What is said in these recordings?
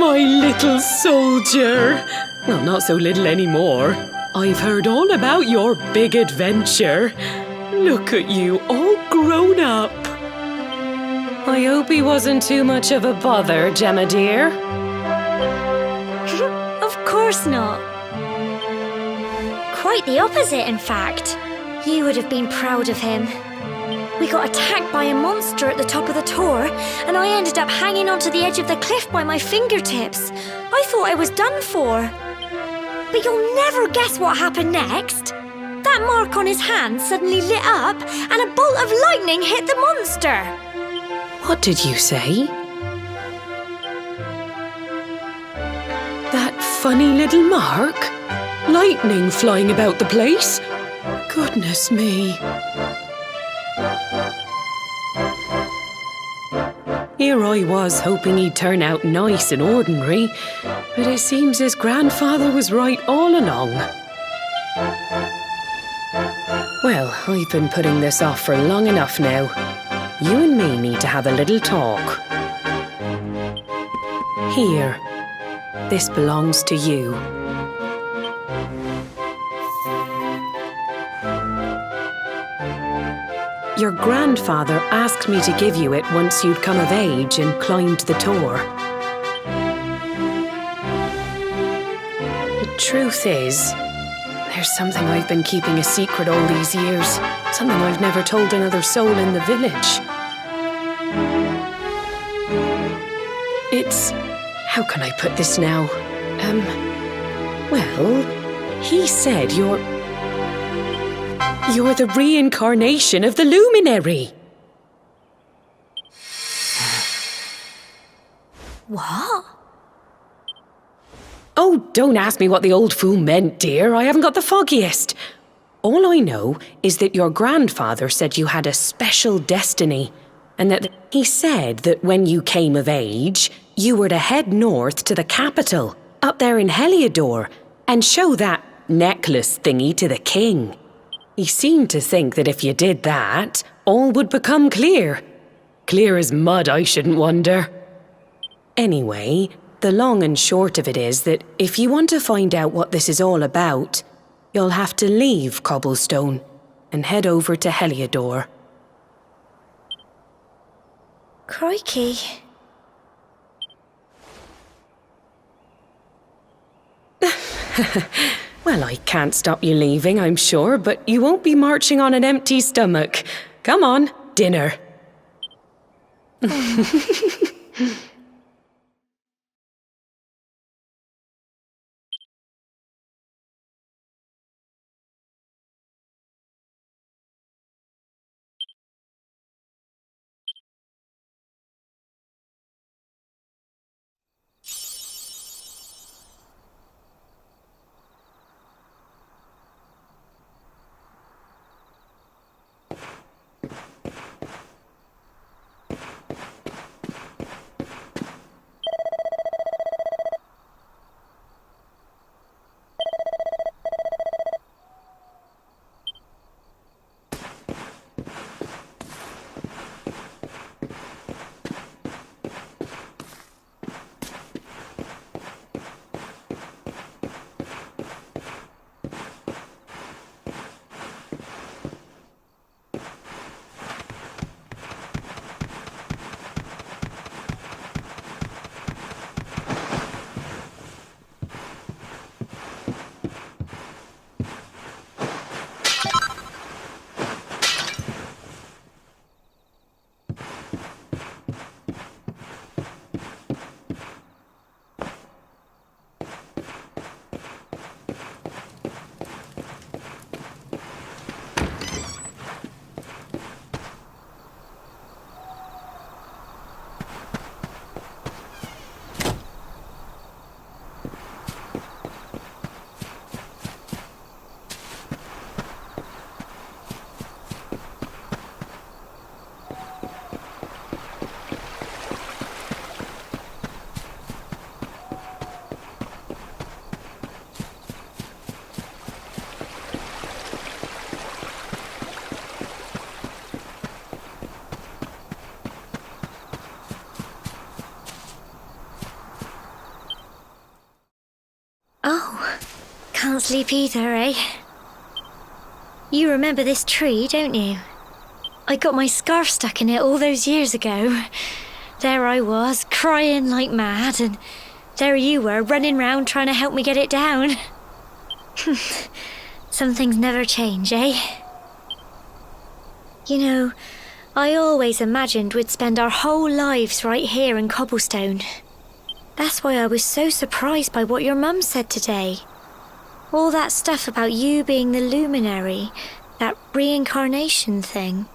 My little soldier. Well, not so little anymore. I've heard all about your big adventure. Look at you, all grown up. I hope he wasn't too much of a bother, Gemma dear. Of course not. Quite the opposite, in fact. You would have been proud of him. We got attacked by a monster at the top of the tower, and I ended up hanging onto the edge of the cliff by my fingertips. I thought I was done for. But you'll never guess what happened next. That mark on his hand suddenly lit up, and a bolt of lightning hit the monster. What did you say? That funny little mark? Lightning flying about the place? Goodness me. Here I was hoping he'd turn out nice and ordinary, but it seems his grandfather was right all along. Well, I've been putting this off for long enough now. You and me need to have a little talk. Here. This belongs to you. Your grandfather asked me to give you it once you'd come of age and climbed the tower. The truth is, there's something I've been keeping a secret all these years. Something I've never told another soul in the village. It's... how can I put this now? Well, he said you're the reincarnation of the luminary. What? Oh, don't ask me what the old fool meant, dear. I haven't got the foggiest. All I know is that your grandfather said you had a special destiny, and that he said that when you came of age, you were to head north to the capital, up there in Hellador, and show that necklace thingy to the king. He seemed to think that if you did that, all would become clear. Clear as mud, I shouldn't wonder. Anyway, the long and short of it is that if you want to find out what this is all about, you'll have to leave Cobblestone and head over to Hellador. Crikey. Well, I can't stop you leaving, I'm sure, but you won't be marching on an empty stomach. Come on, dinner. can't sleep either, eh? You remember this tree, don't you? I got my scarf stuck in it all those years ago. There I was, crying like mad, and there you were, running round trying to help me get it down. Some things never change, eh? You know, I always imagined we'd spend our whole lives right here in Cobblestone. That's why I was so surprised by what your mum said today. All that stuff about you being the luminary, that reincarnation thing.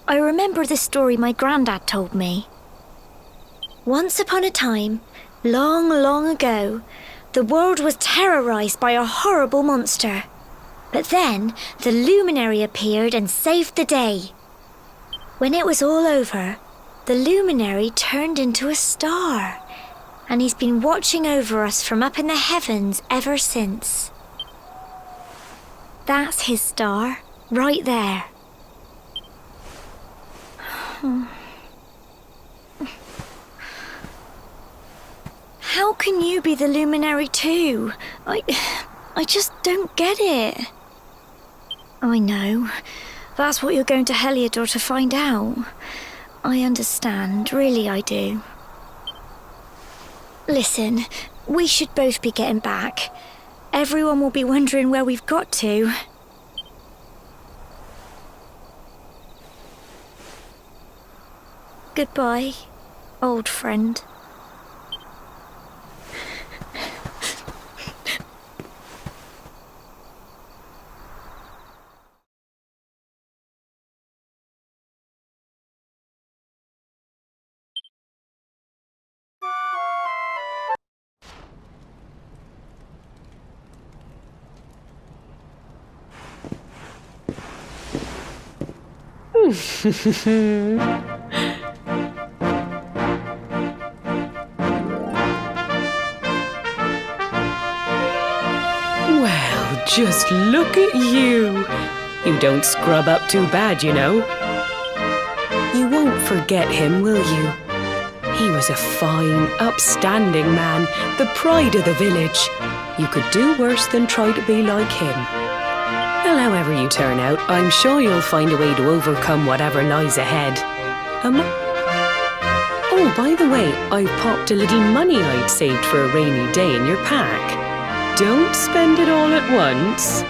I remember the story my granddad told me. Once upon a time, long, long ago, the world was terrorized by a horrible monster. But then, the luminary appeared and saved the day. When it was all over, the luminary turned into a star, and he's been watching over us from up in the heavens ever since. That's his star, right there. How can you be the luminary too? I just don't get it. I know. That's what you're going to Hellador to find out. I understand, really I do. Listen, we should both be getting back. Everyone will be wondering where we've got to. Goodbye, old friend. Well, just look at you. You don't scrub up too bad, you know. You won't forget him, will you? He was a fine, upstanding man, the pride of the village. You could do worse than try to be like him. Well, however you turn out, I'm sure you'll find a way to overcome whatever lies ahead. Oh, by the way, I've popped a little money I'd saved for a rainy day in your pack. Don't spend it all at once.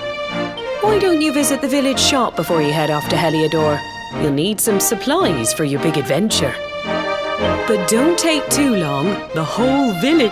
Why don't you visit the village shop before you head off to Hellador? You'll need some supplies for your big adventure. But don't take too long. The whole village...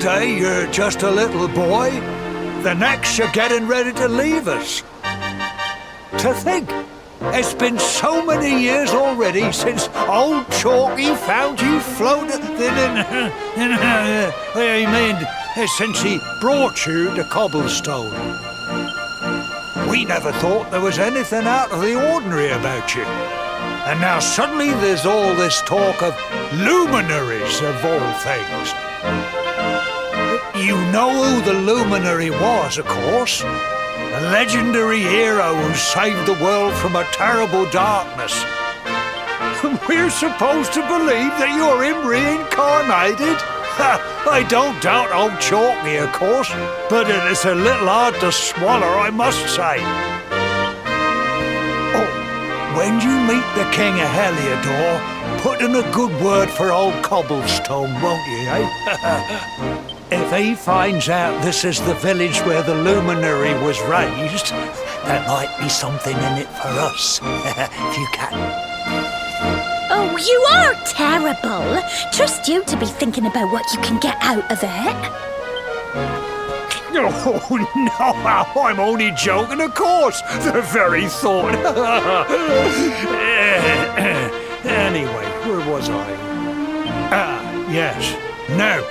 day you're just a little boy, the next you're getting ready to leave us. To think, it's been so many years already since old Chalky found you floating since he brought you to Cobblestone. We never thought there was anything out of the ordinary about you. And now suddenly there's all this talk of luminaries of all things. You know who the luminary was, of course. A legendary hero who saved the world from a terrible darkness. We're supposed to believe that you're him reincarnated? I don't doubt old Chalky, of course, but it is a little hard to swallow, I must say. Oh, when you meet the King of Hellador, put in a good word for old Cobblestone, won't you, eh? If he finds out this is the village where the luminary was raised, there might be something in it for us, if you can. Oh, you are terrible. Trust you to be thinking about what you can get out of it. Oh, no, I'm only joking, of course. The very thought. Anyway, where was I? Yes. Now,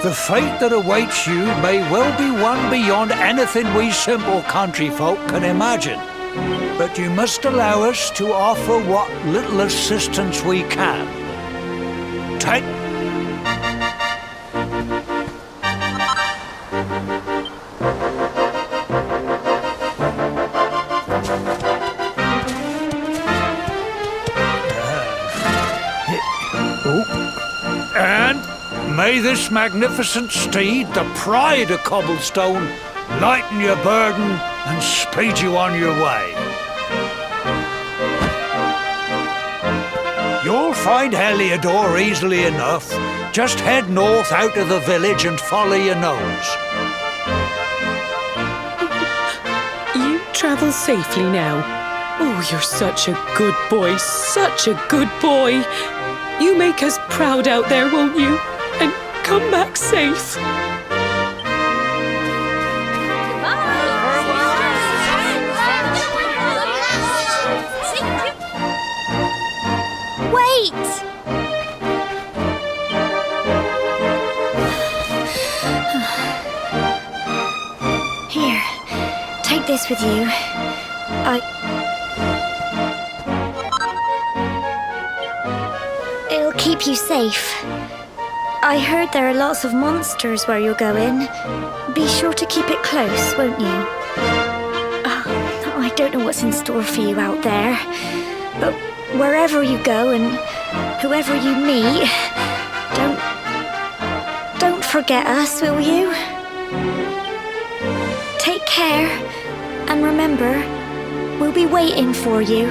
the fate that awaits you may well be one beyond anything we simple country folk can imagine. But you must allow us to offer what little assistance we can. Take... And may this magnificent steed, the pride of Cobblestone, lighten your burden and speed you on your way. You'll find Hellador easily enough. Just head north out of the village and follow your nose. You travel safely now. Oh, you're such a good boy, such a good boy. You make us proud out there, won't you? And come back safe. Wait! Here, take this with you. It'll keep you safe. I heard there are lots of monsters where you're going. Be sure to keep it close, won't you? Oh, I don't know what's in store for you out there, but wherever you go and whoever you meet, don't forget us, will you? Take care, and remember, we'll be waiting for you.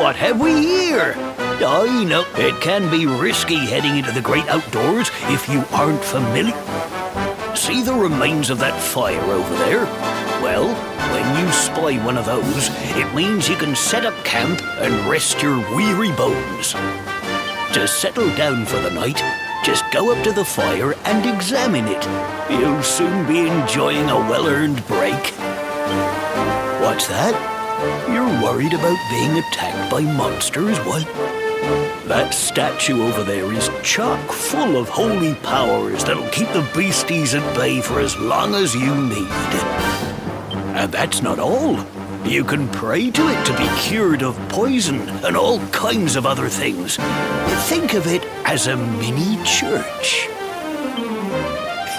What have we here? I know it can be risky heading into the great outdoors if you aren't familiar. See the remains of that fire over there? Well, when you spy one of those, it means you can set up camp and rest your weary bones. To settle down for the night, just go up to the fire and examine it. You'll soon be enjoying a well-earned break. What's that? You're worried about being attacked by monsters, what? That statue over there is chock full of holy powers that'll keep the beasties at bay for as long as you need. And that's not all. You can pray to it to be cured of poison and all kinds of other things. Think of it as a mini church.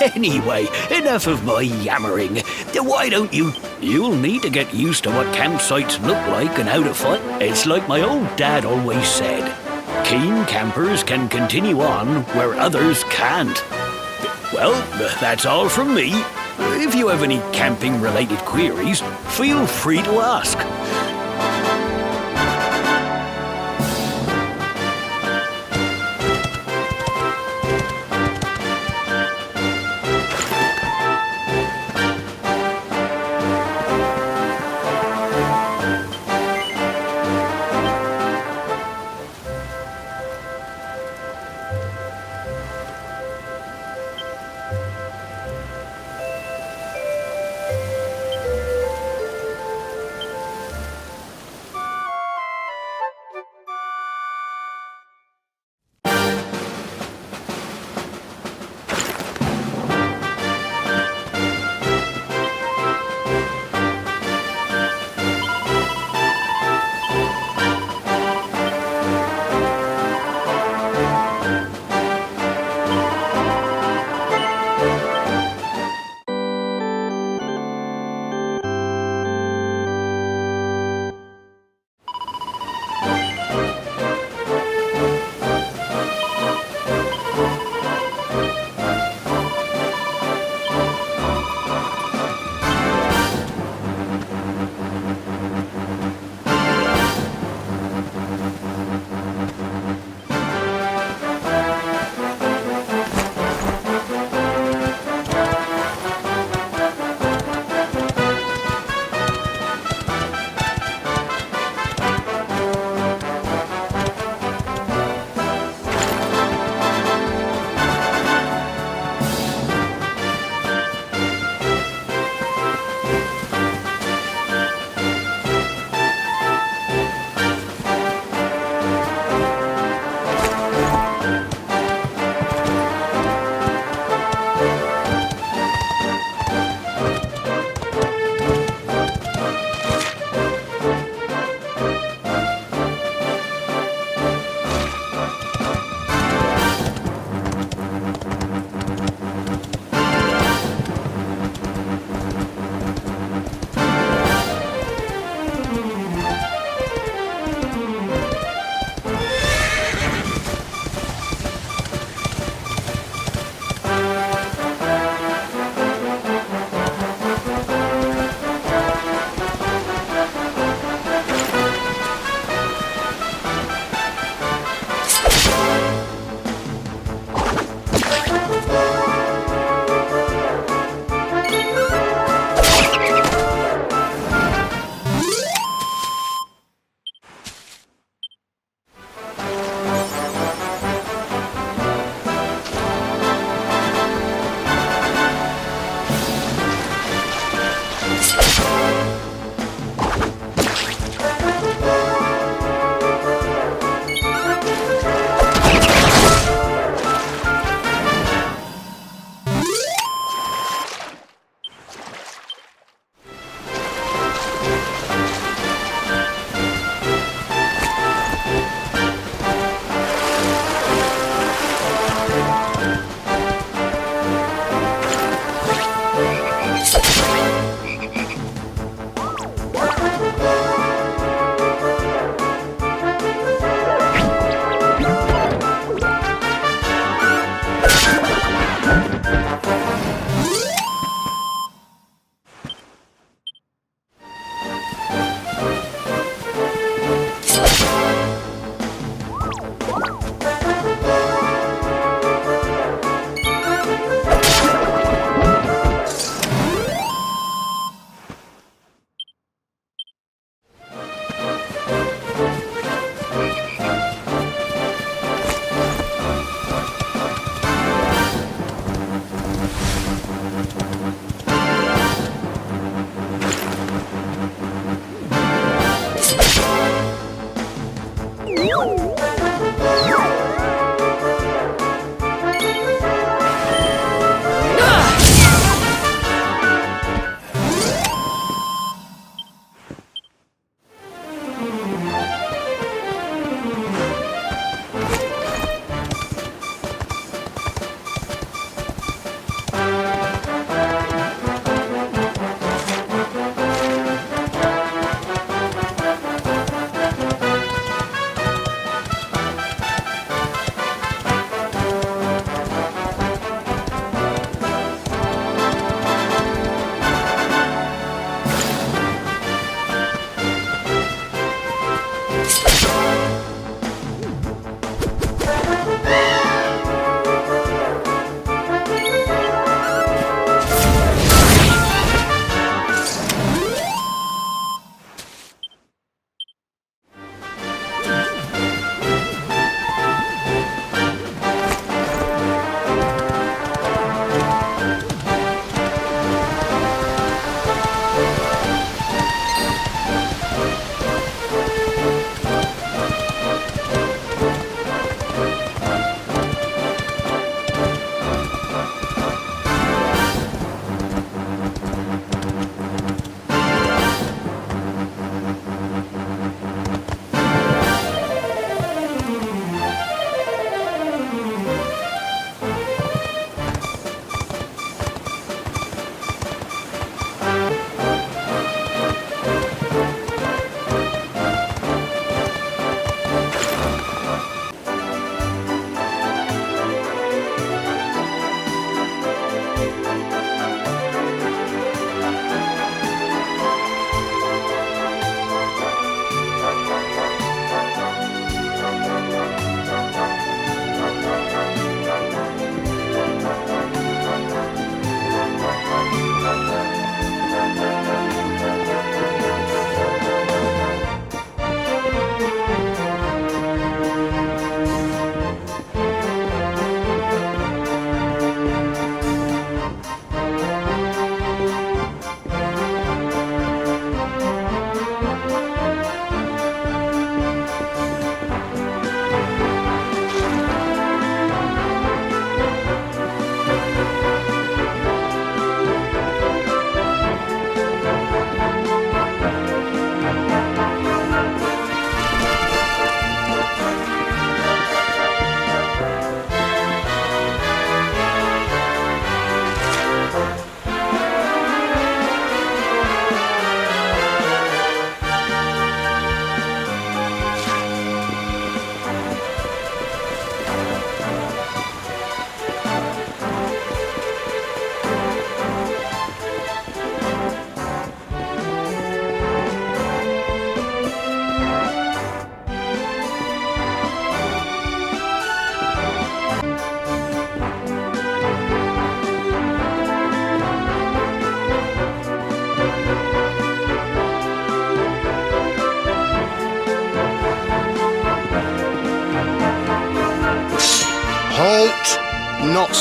Anyway, enough of my yammering. Why don't you? You'll need to get used to what campsites look like and how to fight. It's like my old dad always said. Keen campers can continue on where others can't. Well, that's all from me. If you have any camping-related queries, feel free to ask.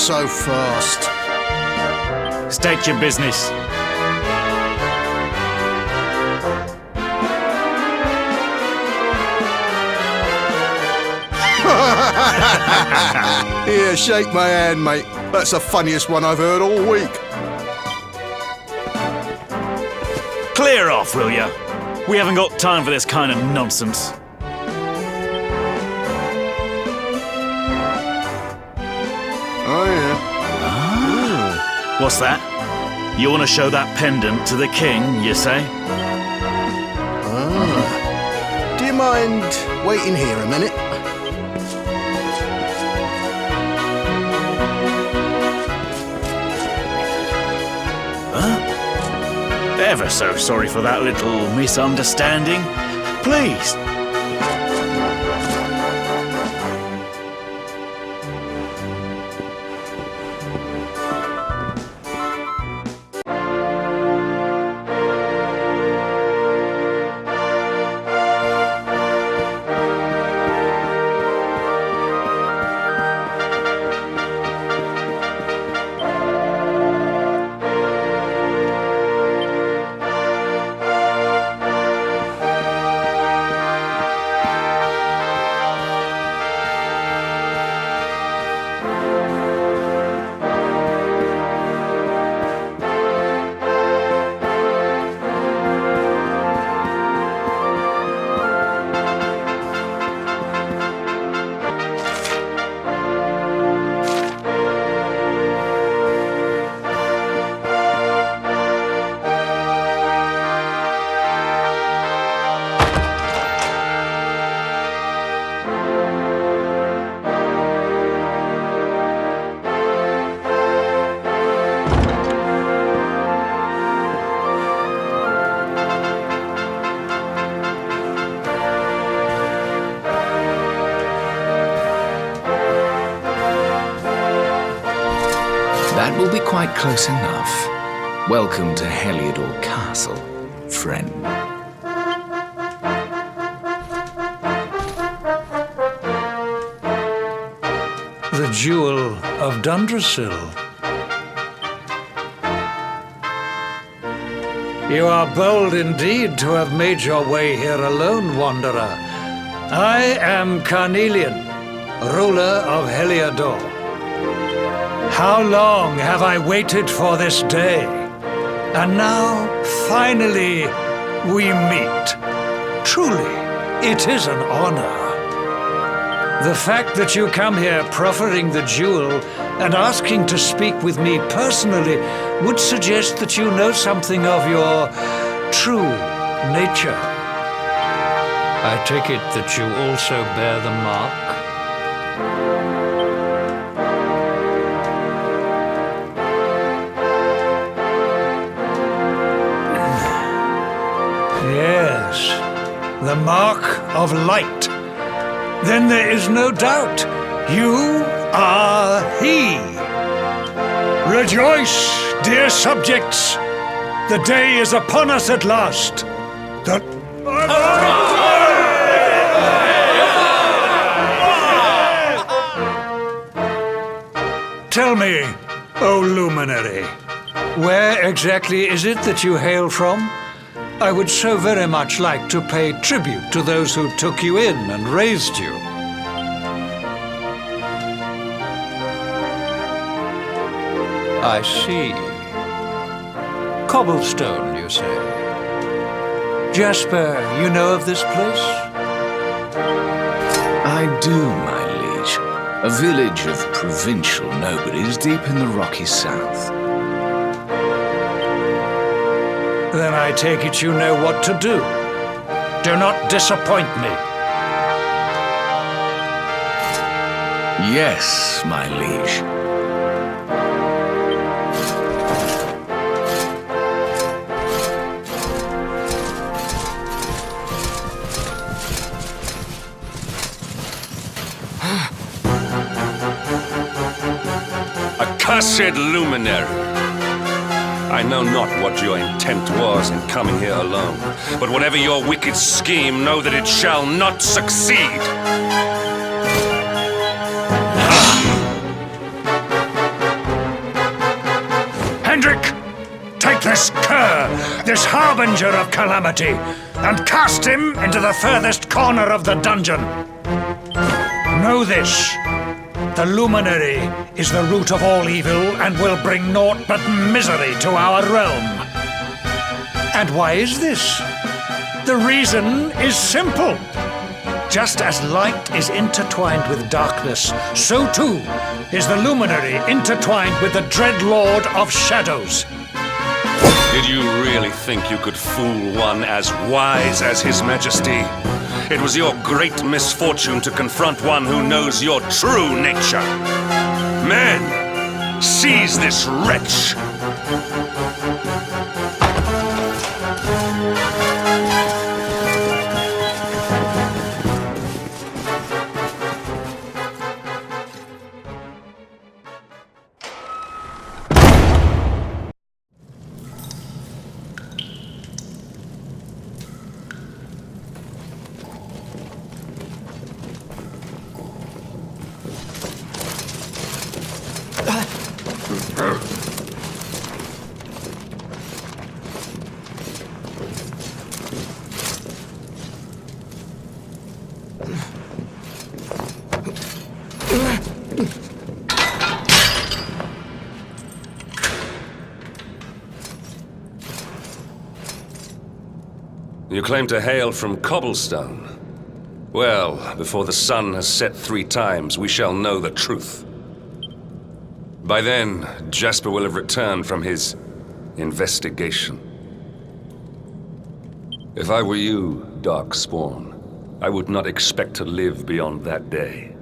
so fast? State your business. Here, shake my hand, mate. That's the funniest one I've heard all week. Clear off, will ya? We haven't got time for this kind of nonsense. Oh, yeah. What's that? You want to show that pendant to the king, you say? Do you mind waiting here a minute? Ever so sorry for that little misunderstanding. Please. That will be quite close enough. Welcome to Hellador Castle, friend. The Jewel of Dundrasil. You are bold indeed to have made your way here alone, wanderer. I am Carnelio, ruler of Hellador. How long have I waited for this day? And now, finally, we meet. Truly, it is an honor. The fact that you come here proffering the jewel and asking to speak with me personally would suggest that you know something of your true nature. I take it that you also bear the mark? Yes, the mark of light. Then there is no doubt, you are he. Rejoice, dear subjects! The day is upon us at last. Tell me, O luminary, where exactly is it that you hail from? I would so very much like to pay tribute to those who took you in and raised you. I see. Cobblestone, you say? Jasper, you know of this place? I do, my liege. A village of provincial nobodies deep in the rocky south. Then I take it you know what to do. Do not disappoint me. Yes, my liege. Accursed luminary! I know not what your intent was in coming here alone, but whatever your wicked scheme, know that it shall not succeed! Take this cur, this harbinger of calamity, and cast him into the furthest corner of the dungeon. Know this. The luminary is the root of all evil and will bring naught but misery to our realm. And why is this? The reason is simple. Just as light is intertwined with darkness, so too is the luminary intertwined with the dread lord of shadows. Did you really think you could fool one as wise as His Majesty? It was your great misfortune to confront one who knows your true nature. Men, seize this wretch! You claim to hail from cobblestone. Well, before the sun has set 3 times, we shall know the truth. By then, Jasper will have returned from his investigation. If I were you, Darkspawn, I would not expect to live beyond that day.